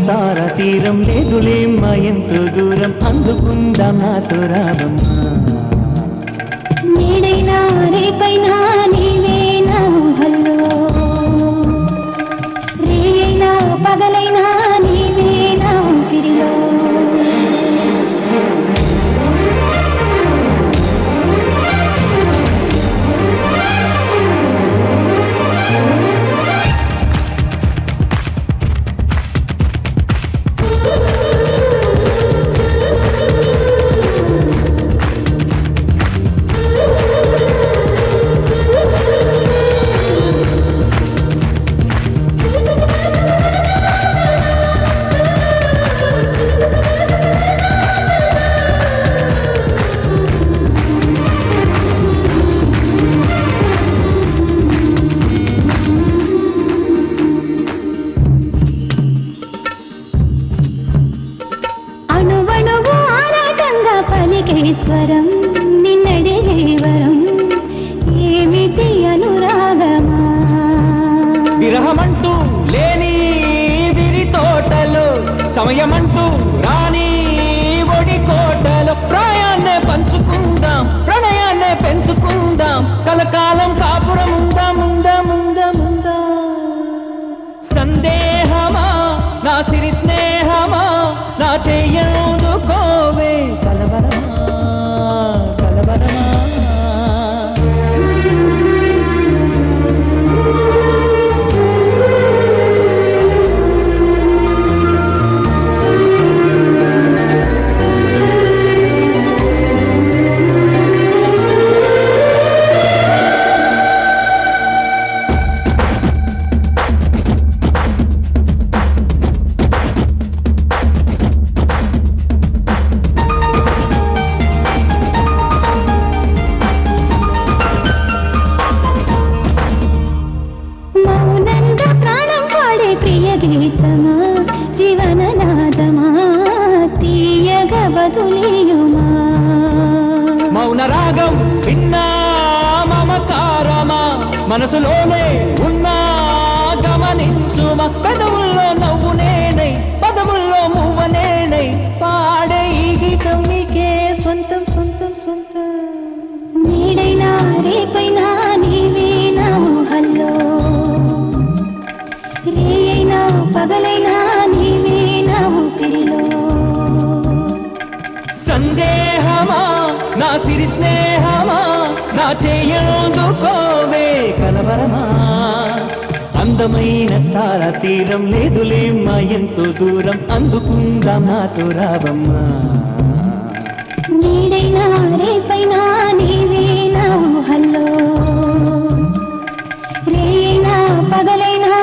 తార తీరం లేదులేమ్మా ఎంతో దూరం అందుకుందాం నాతో రావమ్మా నేడైనా రేపైనా నీవేనా హల్లో రేయైనా పగలైనా నీవేనా పిరియో స్వరం నిన్నడిగే వరం ఏమిటి అనురాగమా విరహమంటూ లేని విరి తోటలు సమయమంటూ రాని ఒడి కోటలు ప్రాయాన్నే పంచుకుందాం ప్రణయాన్నే పెంచుకుందాం కలకాలం కాపురం ఉందా సందేహమా నా సిరి స్నేహమా నా చెయ్యందుకోవే కలవరమా గీతమా జీవననాదమా తీయగ బదులియుమా మౌన రాగం విన్నా మమకారమా మనసులోనే ఉన్నా గమనించుమా పెదవుల్లో నవ్వు నేనై పదముల్లో మువ్వ నేనై పాడే ఈ గీతం నీకే సొంతం నేడైనా రేపైనా నీవేనా హల్లో రేయైనా పగలైనా నీవేనా ఊపిరిలో సందేహమా నా సిరి స్నేహమా నా చెయ్యందుకోవే కలవరమా అందమైన తార తీరం లేదులేమ్మా ఎంతో దూరం అందుకుందాం నాతో రావమ్మా నేడైనా రేపైనా నీవేనా హల్లో రేయైనా పగలైనా